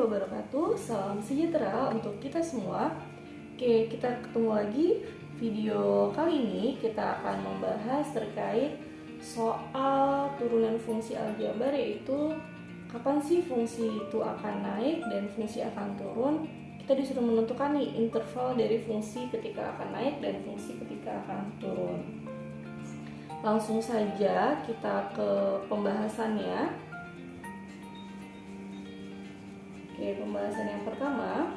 wabarakatuh. Salam sejahtera untuk kita semua. Oke, kita ketemu lagi. Video kali ini kita akan membahas terkait soal turunan fungsi aljabar, yaitu kapan sih fungsi itu akan naik dan fungsi akan turun. Kita disuruh menentukan nih interval dari fungsi ketika akan naik dan fungsi ketika akan turun. Langsung saja kita ke pembahasannya. Oke, pembahasan yang pertama,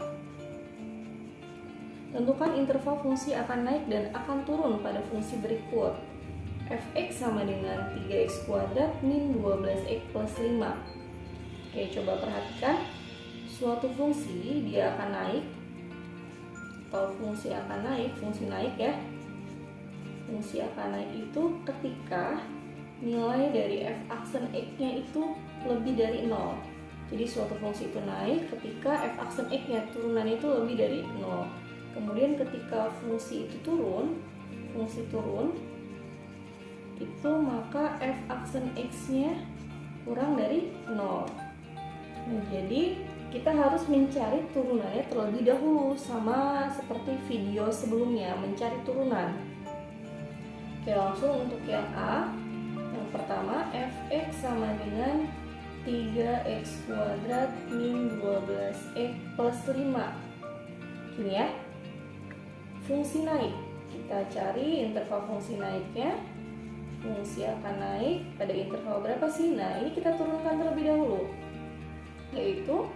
tentukan interval fungsi akan naik dan akan turun pada fungsi berikut. Fx sama dengan 3x kuadrat min 12x plus 5. Oke, coba perhatikan. Suatu fungsi dia akan naik, atau fungsi akan naik, fungsi naik ya. Fungsi akan naik itu ketika nilai dari f aksen x-nya itu lebih dari 0. Jadi suatu fungsi itu naik ketika f aksen x-nya turunannya itu lebih dari 0. Kemudian ketika fungsi itu turun, itu maka f aksen x-nya kurang dari 0. Nah, jadi kita harus mencari turunannya terlebih dahulu, sama seperti video sebelumnya, mencari turunan. Oke, langsung untuk yang A. Yang pertama, fx sama dengan 3x kuadrat min 12x plus 5. Gini ya, fungsi naik, kita cari interval fungsi naiknya. Fungsi akan naik pada interval berapa sih? Nah, ini kita turunkan terlebih dahulu, yaitu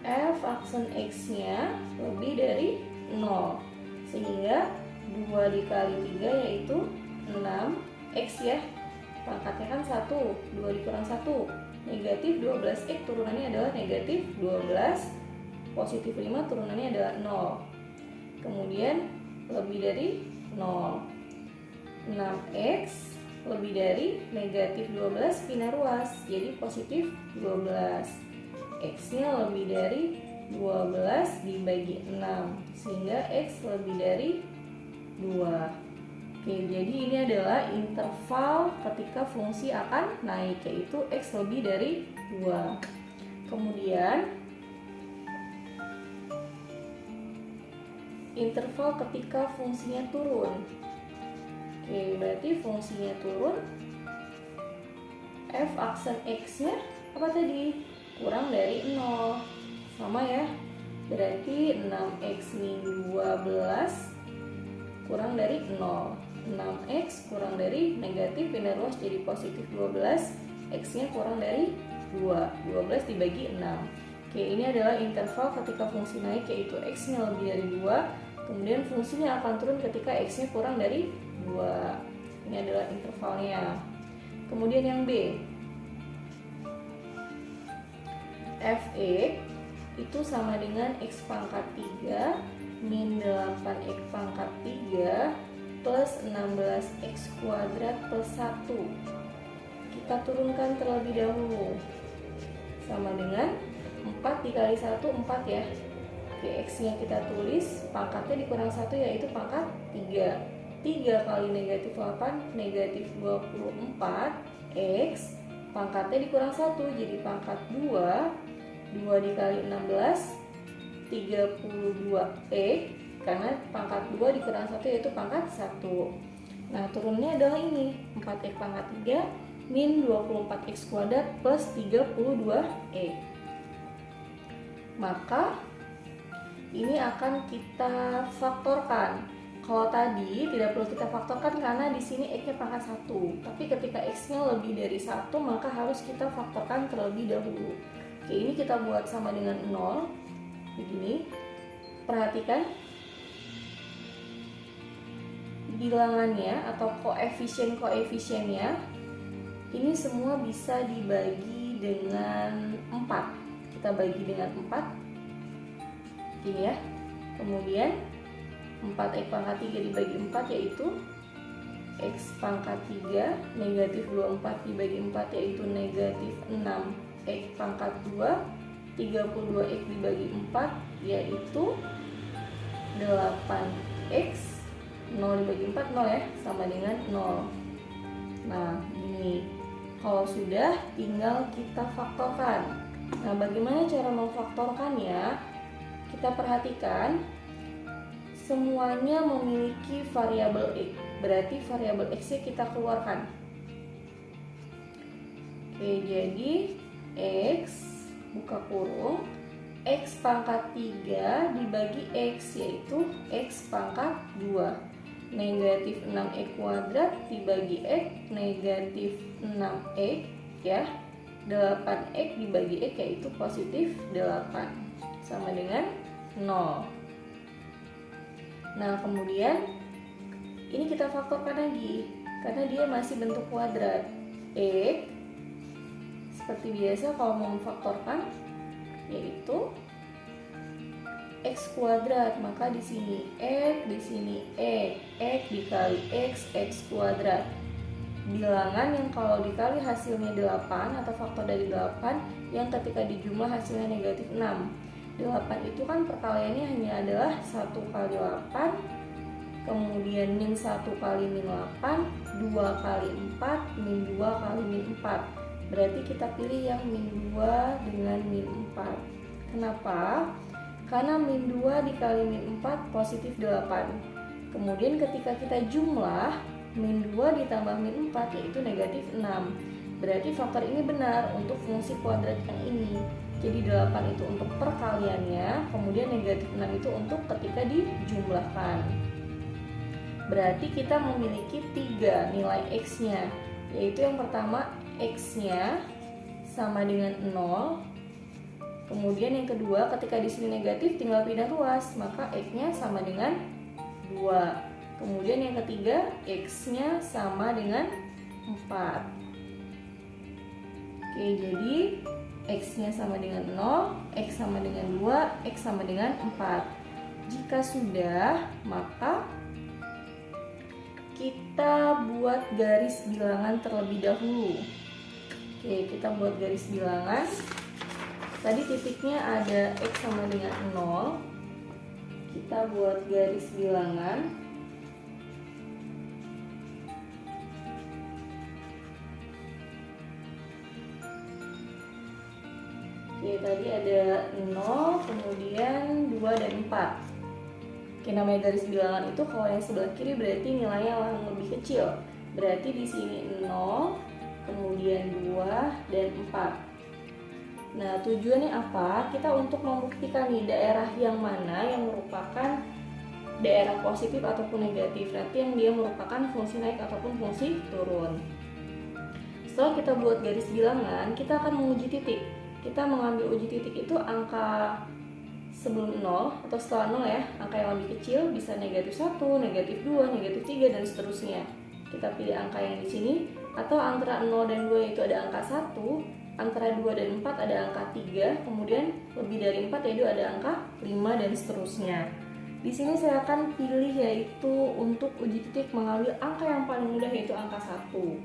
f aksen x-nya lebih dari 0, sehingga 2 dikali 3 yaitu 6x ya, pangkatnya kan 1, 2 dikurang 1, negatif 12x turunannya adalah negatif 12, positif 5 turunannya adalah 0, kemudian lebih dari 0, 6x lebih dari negatif 12 pindah ruas jadi positif 12, x nya lebih dari 12 dibagi 6 sehingga x lebih dari 2. Oke, jadi ini adalah interval ketika fungsi akan naik, yaitu x lebih dari 2. Kemudian interval ketika fungsinya turun. Oke, berarti fungsinya turun, f aksen x-nya apa tadi? Kurang dari 0. Sama ya, berarti 6x min 12 kurang dari 0. 6x kurang dari negatif pindah ruas jadi positif 12, x-nya kurang dari 2. 12 dibagi 6. Oke, ini adalah interval ketika fungsi naik, yaitu x-nya lebih dari 2. Kemudian fungsinya akan turun ketika x-nya kurang dari 2. Ini adalah intervalnya. Kemudian yang B, f(x) itu sama dengan x pangkat 3 min 8x pangkat 3 plus 16x kuadrat plus 1. Kita turunkan terlebih dahulu, sama dengan 4 dikali 1, 4 ya. Oke, x-nya kita tulis, pangkatnya dikurang 1 yaitu pangkat 3. 3 kali negatif 8, negatif 24, x pangkatnya dikurang 1 jadi pangkat 2. 2 dikali 16, 32x, karena pangkat 2 dikurang 1 yaitu pangkat 1. Nah, turunnya adalah ini, 4x pangkat 3 min 24x kuadrat plus 32x. Maka ini akan kita faktorkan. Kalau tadi tidak perlu kita faktorkan karena di sini x-nya pangkat 1. Tapi ketika x-nya lebih dari 1, maka harus kita faktorkan terlebih dahulu. Oke, ini kita buat sama dengan 0. Begini. Perhatikan bilangannya atau koefisien-koefisiennya. Ini semua bisa dibagi dengan 4. Kita bagi dengan 4. Gini ya. Kemudian 4x pangkat 3 dibagi 4 yaitu x pangkat 3, negatif 24 dibagi 4 yaitu negatif 6x pangkat 2, 32x dibagi 4 yaitu 8x, 0 dibagi 4 0 ya, sama dengan 0. Nah, ini kalau sudah tinggal kita faktorkan. Nah, bagaimana cara memfaktorkannya? Kita perhatikan semuanya memiliki variabel X. Berarti variabel X-nya kita keluarkan. Oke, jadi X buka kurung X pangkat 3 dibagi X, yaitu X pangkat 2. Negatif 6X kuadrat dibagi X, negatif 6X ya. 8X dibagi X yaitu positif 8, sama dengan 0. Nah, kemudian ini kita faktorkan lagi karena dia masih bentuk kuadrat. X seperti biasa kalau mau memfaktorkan yaitu X kuadrat, maka di sini X, di sini X dikali X kuadrat. Bilangan yang kalau dikali hasilnya 8 atau faktor dari 8 yang ketika dijumlah hasilnya negatif 6. 8 itu kan perkaliannya hanya adalah 1 kali 8, kemudian min 1 kali min 8, 2 kali 4, min 2 kali min 4. Berarti kita pilih yang min 2 dengan min 4. Kenapa? Karena min 2 dikali min 4 positif 8. Kemudian ketika kita jumlah, min 2 ditambah min 4 yaitu negatif 6. Berarti faktor ini benar untuk fungsi kuadrat yang ini. Jadi 8 itu untuk perkaliannya, kemudian negatif 6 itu untuk ketika dijumlahkan. Berarti kita memiliki 3 nilai X-nya, yaitu yang pertama X-nya sama dengan 0. Kemudian yang kedua, ketika di sini negatif tinggal pindah ruas, maka X-nya sama dengan 2. Kemudian yang ketiga, X-nya sama dengan 4. Oke, jadi X-nya sama dengan 0, X sama dengan 2, X sama dengan 4. Jika sudah, maka kita buat garis bilangan terlebih dahulu. Oke, kita buat garis bilangan. Tadi titiknya ada X sama dengan 0. Kita buat garis bilangan. Oke, tadi ada 0, kemudian 2 dan 4. Oke, namanya garis bilangan itu kalau yang sebelah kiri berarti nilainya yang lebih kecil. Berarti di sini 0, kemudian 2 dan 4. Nah, tujuannya apa? Kita untuk membuktikan nih daerah yang mana yang merupakan daerah positif ataupun negatif. Nanti yang dia merupakan fungsi naik ataupun fungsi turun. Setelah kita buat garis bilangan, kita akan menguji titik. Kita mengambil uji titik itu angka sebelum 0 atau setelah 0 ya. Angka yang lebih kecil bisa negatif 1, negatif 2, negatif 3 dan seterusnya. Kita pilih angka yang di sini, atau antara 0 dan 2 itu ada angka 1, antara 2 dan 4 ada angka 3, kemudian lebih dari 4 yaitu ada angka 5 dan seterusnya. Di sini saya akan pilih yaitu untuk uji titik mengambil angka yang paling mudah yaitu angka 1.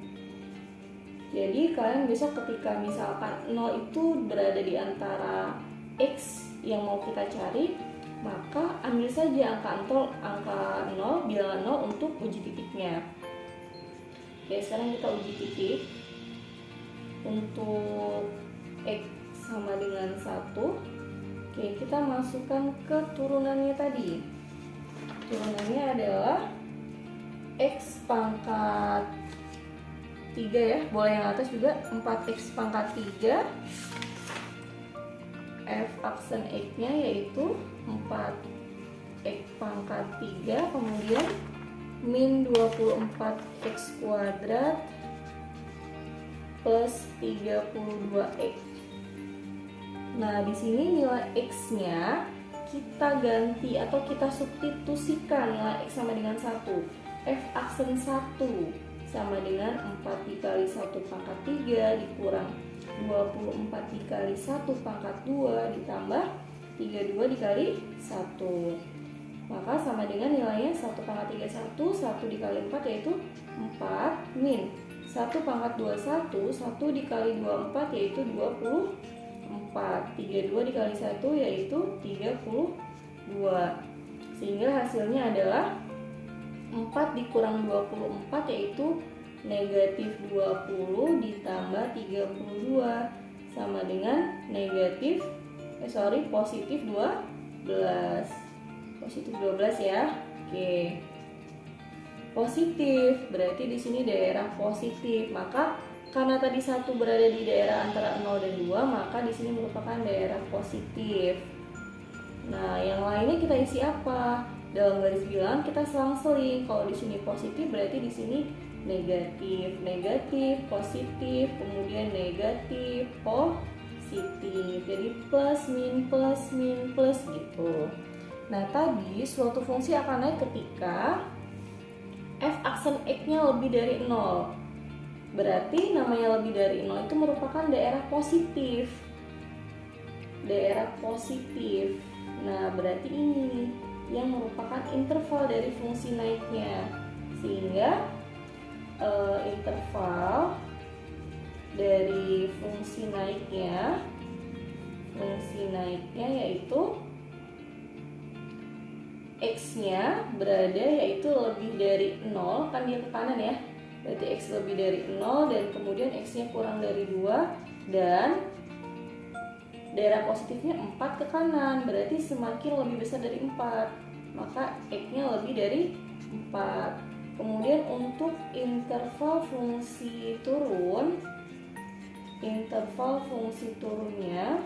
Jadi kalian besok ketika misalkan 0 itu berada di antara X yang mau kita cari, maka ambil saja angka 0, bilangan 0 untuk uji titiknya. Oke, sekarang kita uji titik. Untuk X sama dengan 1. Oke, kita masukkan ke turunannya tadi. Turunannya adalah X pangkat 3 ya, boleh yang atas juga, 4X pangkat 3. F aksen X-nya yaitu 4X pangkat 3, kemudian min 24X kuadrat plus 32X. Nah, di sini nilai X-nya kita ganti atau kita substitusikan nilai X sama dengan 1. F aksen 1 sama dengan 4 dikali 1 pangkat 3 dikurang 24 dikali 1 pangkat 2 ditambah 32 dikali 1. Maka sama dengan nilainya 1 pangkat 3 1, 1 dikali 4 yaitu 4 min 1 pangkat 21, 1 dikali 24 yaitu 24, 32 dikali 1 yaitu 32. Sehingga hasilnya adalah 4 dikurang 24 yaitu negatif 20 ditambah 32. sama dengan positif 12. Positif 12 ya. Oke. Positif berarti di sini daerah positif. Maka karena tadi satu berada di daerah antara 0 dan 2, maka di sini merupakan daerah positif. Nah, yang lainnya kita isi apa? Dalam garis bilang kita selang-seling. Kalau di sini positif berarti di sini negatif, negatif, positif, kemudian negatif, positif. Jadi plus min plus gitu. Nah, tadi suatu fungsi akan naik ketika f aksen x-nya lebih dari 0. Berarti namanya lebih dari 0 itu merupakan daerah positif. Daerah positif. Nah, berarti ini yang merupakan interval dari fungsi naiknya. Sehingga interval dari fungsi naiknya yaitu x-nya berada yaitu lebih dari 0, kan dia ke kanan ya. Berarti x lebih dari 0 dan kemudian x-nya kurang dari 2 dan daerah positifnya 4 ke kanan. Berarti semakin lebih besar dari 4, maka x-nya lebih dari 4. Kemudian untuk interval fungsi turunnya,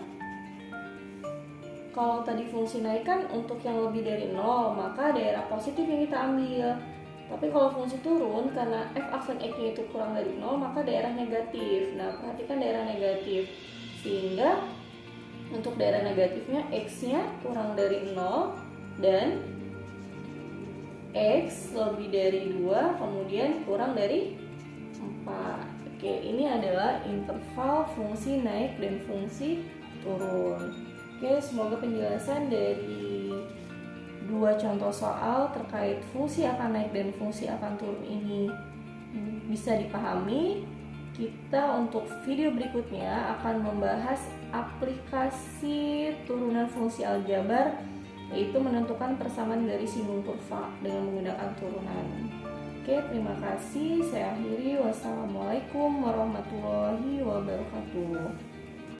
kalau tadi fungsi naik kan untuk yang lebih dari 0, maka daerah positif yang kita ambil. Tapi kalau fungsi turun, karena f aksen x-nya itu kurang dari 0, maka daerah negatif. Nah, perhatikan daerah negatif. Sehingga untuk daerah negatifnya x-nya kurang dari 0 dan x lebih dari 2, kemudian kurang dari 4. Oke, ini adalah interval fungsi naik dan fungsi turun. Oke, semoga penjelasan dari dua contoh soal terkait fungsi akan naik dan fungsi akan turun ini bisa dipahami. Kita untuk video berikutnya akan membahas aplikasi turunan fungsi aljabar, yaitu menentukan persamaan garis singgung kurva dengan menggunakan turunan. Oke, terima kasih. Saya akhiri. Wassalamualaikum warahmatullahi wabarakatuh.